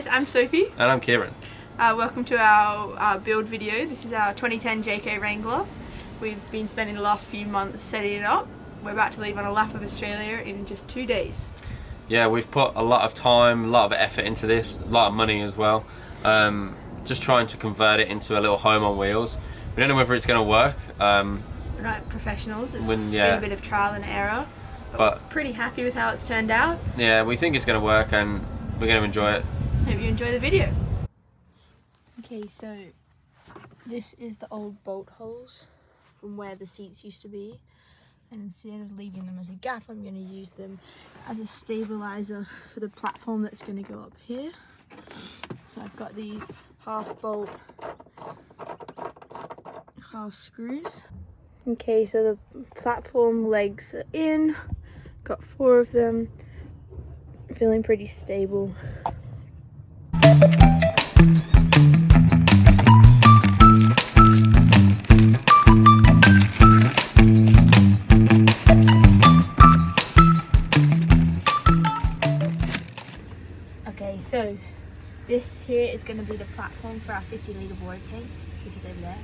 guys, I'm Sophie. And I'm Kieran. Welcome to our build video. This is our 2010 JK Wrangler. We've been spending the last few months setting it up. We're about to leave on a lap of Australia in just 2 days. Yeah, we've put a lot of time, a lot of effort into this, a lot of money as well. Just trying to convert it into a little home on wheels. We don't know whether it's going to work. We're not professionals. It's been a bit of trial and error. But we're pretty happy with how it's turned out. Yeah, we think it's going to work and we're going to enjoy it. Hope you enjoy the video. Okay, so this is the old bolt holes from where the seats used to be. And instead of leaving them as a gap, I'm going to use them as a stabilizer for the platform that's going to go up here. So I've got these half bolt, half screws. Okay, so the platform legs are in, got 4 of them, feeling pretty stable. Okay, so this here is going to be the platform for our 50-litre water tank, which is over there.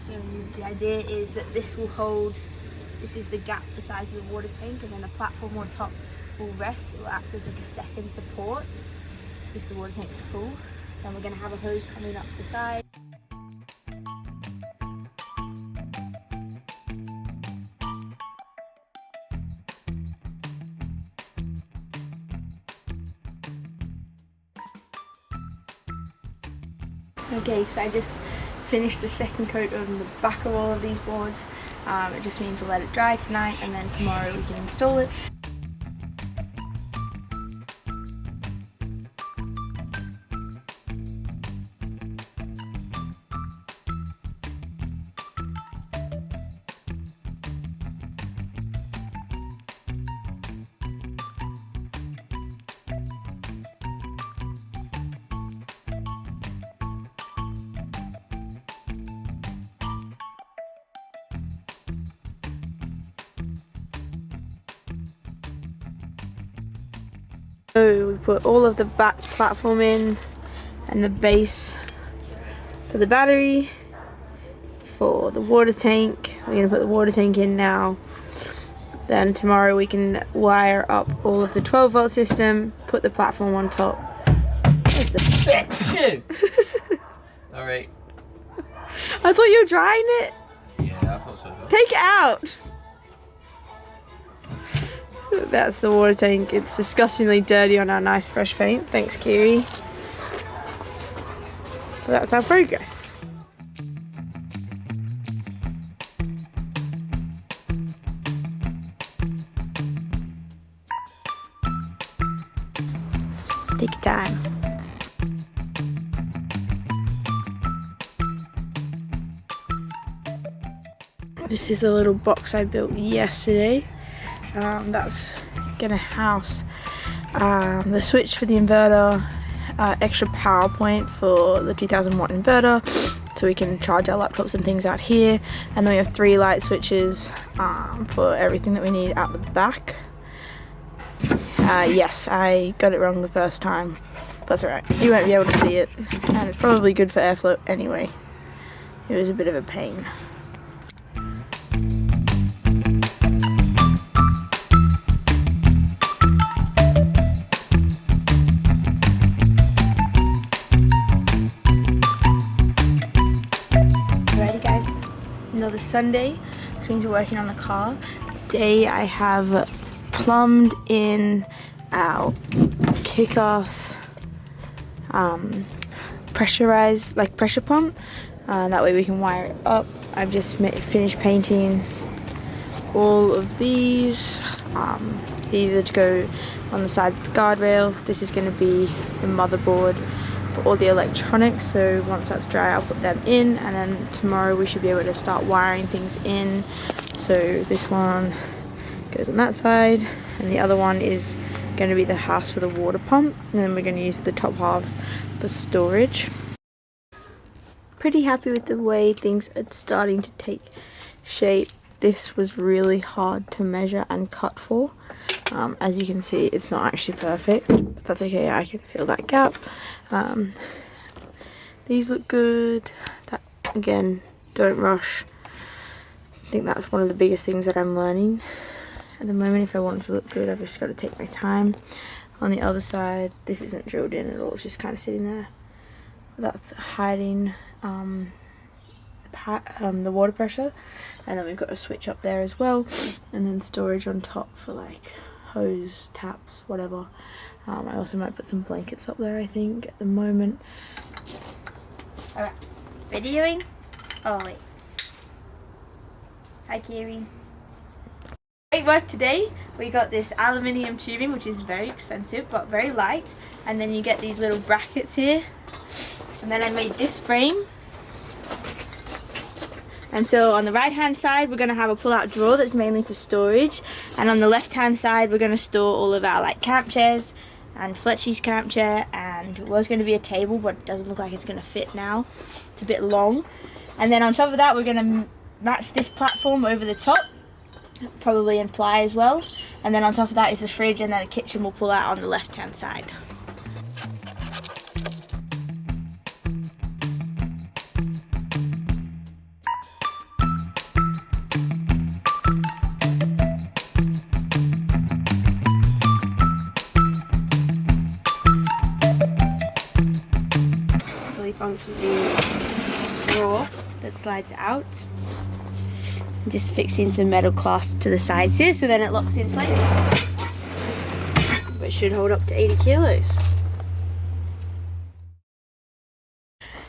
So the idea is that this will hold, this is the gap the size of the water tank, and then the platform on top will rest. It will act as like a second support if the water tank is full. Then we're going to have a hose coming up the side. Okay, so I just finished the second coat on the back of all of these boards. It just means we'll let it dry tonight and then tomorrow we can install it. So we put all of the back platform in and the base for the battery. For the water tank, we're going to put the water tank in now. Then tomorrow we can wire up all of the 12-volt system, put the platform on top. There's the bitch! Alright. I thought you were drying it. Yeah, I thought so. Take it out! That's the water tank. It's disgustingly dirty on our nice fresh paint. Thanks, Kiri. But that's our progress. Take your time. This is the little box I built yesterday. That's gonna house the switch for the inverter, extra power point for the 2000 watt inverter, so we can charge our laptops and things out here, and then we have 3 light switches for everything that we need out the back. Yes, I got it wrong the first time, but that's alright, you won't be able to see it, and it's probably good for airflow anyway. It was a bit of a pain. Another Sunday, which means we're working on the car. Today I have plumbed in our kick-ass pressurized, like pressure pump. That way we can wire it up. I've just finished painting all of these. These are to go on the side of the guardrail. This is going to be the motherboard for all the electronics, so once that's dry I'll put them in, and then tomorrow we should be able to start wiring things in. So this one goes on that side, and the other one is going to be the house for the water pump, and then we're going to use the top halves for storage. Pretty happy with the way things are starting to take shape. this was really hard to measure and cut for. As you can see, it's not actually perfect, but that's okay. I can feel that gap. These look good. That, again, don't rush. I think that's one of the biggest things that I'm learning at the moment. If I want it to look good, I've just got to take my time. On the other side, this isn't drilled in at all. It's just kind of sitting there. That's hiding the water pressure, and then we've got a switch up there as well, and then storage on top for like hose, taps, whatever. I also might put some blankets up there, I think, at the moment. Alright, videoing? Oh wait. Hi Kiri. Great work today. We got this aluminium tubing, which is very expensive but very light, and then you get these little brackets here, and then I made this frame. And so on the right hand side we're going to have a pull out drawer that's mainly for storage, and on the left hand side we're going to store all of our like camp chairs and Fletchy's camp chair, and it was going to be a table but it doesn't look like it's going to fit now. It's a bit long. And then on top of that we're going to match this platform over the top, probably in ply as well, and then on top of that is the fridge, and then the kitchen will pull out on the left hand side. Functioning drawer that slides out. I'm just fixing some metal clasps to the sides here so then it locks in place. But it should hold up to 80 kilos.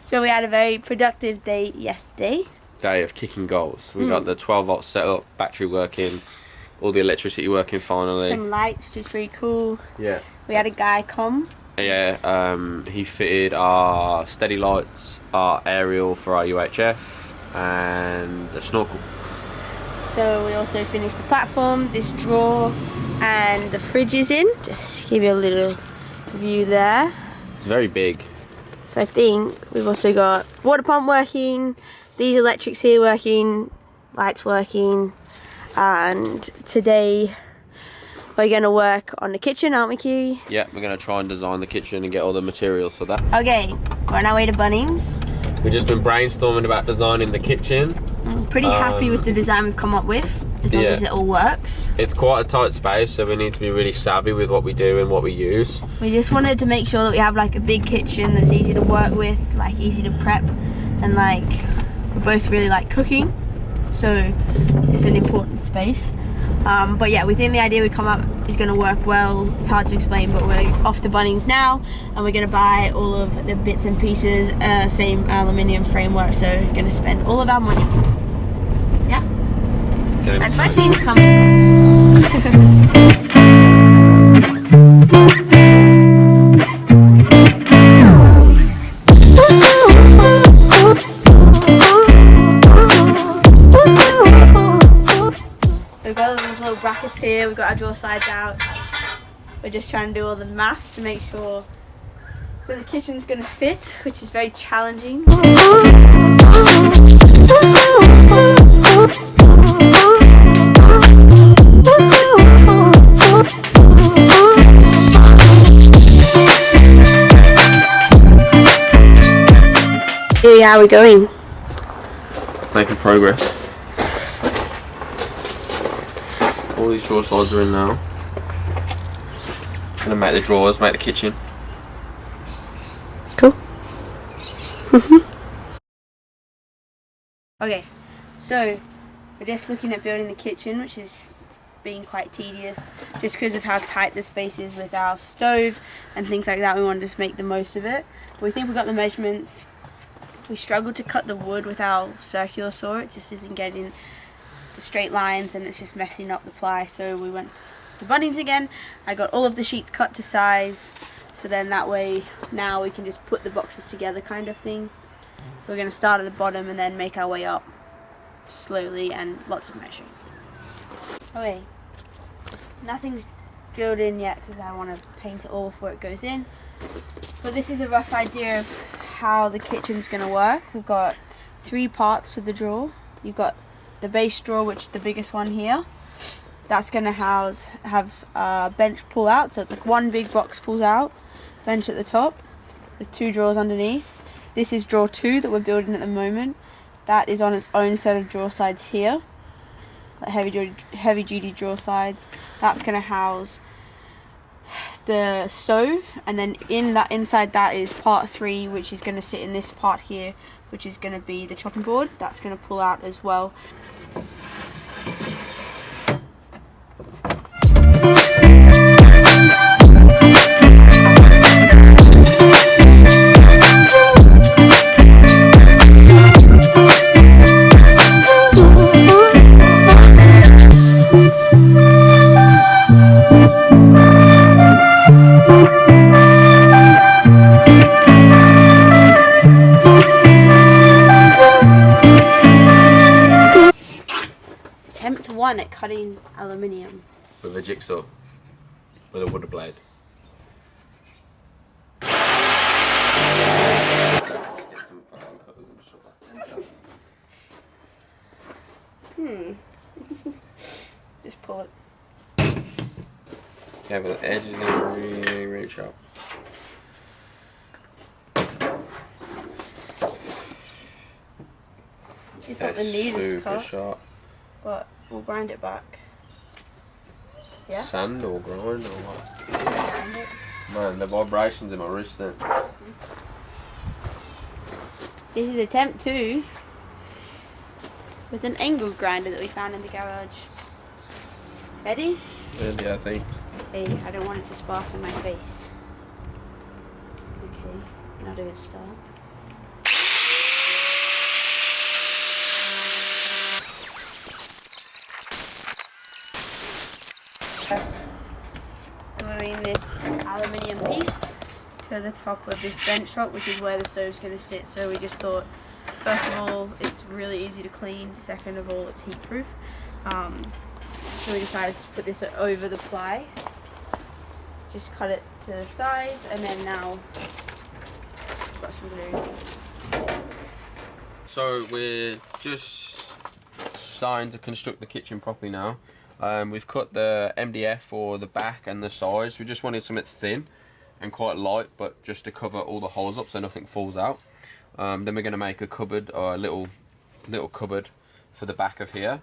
So we had a very productive day yesterday. Day of kicking goals. We got the 12 volt setup, battery working, all the electricity working finally. Some lights, which is pretty cool. Yeah. We had a guy come. Yeah, he fitted our steady lights, our aerial for our UHF, and a snorkel. So we also finished the platform, this drawer, and the fridge is in. Just give you a little view there. It's very big. So I think we've also got water pump working, these electrics here working, lights working, and today we're going to work on the kitchen, aren't we, Kiri? Yeah, we're going to try and design the kitchen and get all the materials for that. Okay, we're on our way to Bunnings. We've just been brainstorming about designing the kitchen. I'm pretty happy with the design we've come up with, as long as it all works. It's quite a tight space, so we need to be really savvy with what we do and what we use. We just wanted to make sure that we have like a big kitchen that's easy to work with, like easy to prep, and like we both really like cooking, so it's an important space. But yeah, we think the idea we come up is going to work well. It's hard to explain, but we're off to Bunnings now, and we're going to buy all of the bits and pieces, same aluminium framework, so we're going to spend all of our money. Yeah? And Fletchy's coming. We've got those little brackets here, we've got our drawer slides out. We're just trying to do all the maths to make sure that the kitchen's going to fit, which is very challenging. Yeah, how are we going? Making progress. All these drawer slides are in now. Gonna make the drawers, make the kitchen. Cool. Okay, so we're just looking at building the kitchen, which is being quite tedious just because of how tight the space is with our stove and things like that. We want to just make the most of it. We think we got the measurements. We struggled to cut the wood with our circular saw. It just isn't getting the straight lines and it's just messing up the ply, so we went to Bunnings again. I got all of the sheets cut to size, so then that way now we can just put the boxes together kind of thing. So we're going to start at the bottom and then make our way up slowly and lots of measuring. Okay, nothing's drilled in yet because I want to paint it all before it goes in, but this is a rough idea of how the kitchen's going to work. We've got 3 parts to the drawer. You've got the base drawer, which is the biggest one here. That's going to have a bench pull out, so it's like one big box pulls out, bench at the top, with 2 drawers underneath. This is drawer 2 that we're building at the moment. That is on its own set of drawer sides here, like heavy duty drawer sides. That's going to house the stove, and then inside that is part 3, which is going to sit in this part here, which is going to be the chopping board. That's going to pull out as well. Attempt 1 at cutting aluminium. With a jigsaw. With a wooden blade. Just pull it. Yeah, but the edge is going to be really, really sharp. It's not the neatest cut, sharp. but we'll grind it back. Yeah? Sand or grind or what? Man, the vibrations in my wrist then. This is attempt 2 with an angle grinder that we found in the garage. Ready? Ready, I think. Hey, I don't want it to spark in my face. Okay, not a good start. Just gluing this aluminium piece to the top of this bench top, which is where the stove's going to sit. So we just thought, first of all, it's really easy to clean. Second of all, it's heat proof. So we decided to put this over the ply. Just cut it to the size, and then now got some glue. So we're just starting to construct the kitchen properly now. We've cut the MDF for the back and the sides. We just wanted something thin and quite light, but just to cover all the holes up so nothing falls out. Then we're going to make a cupboard, or a little cupboard for the back of here.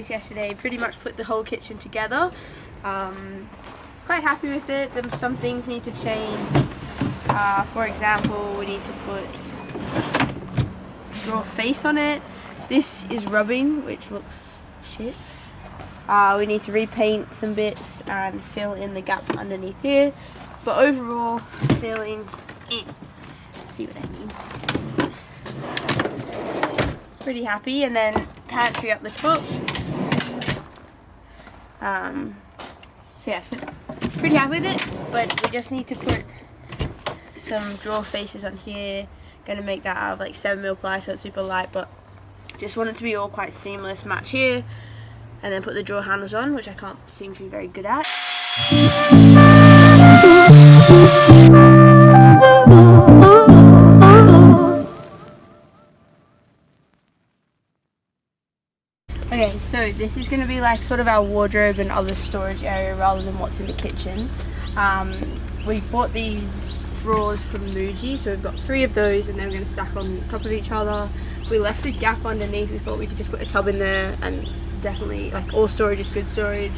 Yesterday, pretty much put the whole kitchen together. Quite happy with it. Some things need to change. For example, we need to draw a face on it. This is rubbing, which looks shit. We need to repaint some bits and fill in the gaps underneath here. But overall, feeling see what I mean. Pretty happy. And then pantry up the top. So yeah, pretty happy with it, but we just need to put some drawer faces on here. Gonna make that out of like 7mm ply, so it's super light, but just want it to be all quite seamless, match here, and then put the drawer handles on, which I can't seem to be very good at. Okay, so this is going to be like sort of our wardrobe and other storage area rather than what's in the kitchen. We bought these drawers from Muji, so we've got 3 of those and they're going to stack on top of each other. We left a gap underneath. We thought we could just put a tub in there, and definitely like all storage is good storage.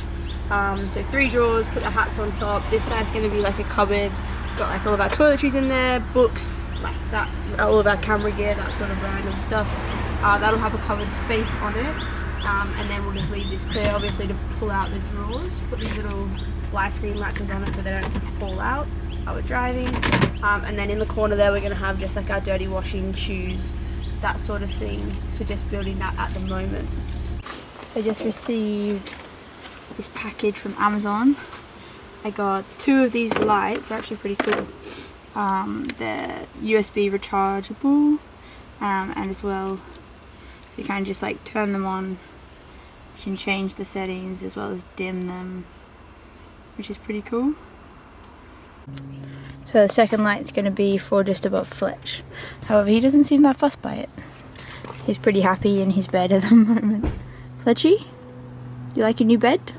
So 3 drawers, put the hats on top. This side's going to be like a cupboard. Got like all of our toiletries in there, books, like that, all of our camera gear, that sort of random stuff. That'll have a covered face on it, and then we'll just leave this clear, obviously, to pull out the drawers. Put these little fly screen latches on it so they don't fall out while we're driving. And then in the corner there, we're going to have just like our dirty washing, shoes, that sort of thing. So just building that at the moment. I just received this package from Amazon. I got 2 of these lights, they're actually pretty cool. They're USB rechargeable, and as well, so you kind of just like turn them on. You can change the settings as well as dim them, which is pretty cool. So the second light's going to be for just above Fletch. However, he doesn't seem that fussed by it. He's pretty happy in his bed at the moment. Fletchy, you like your new bed?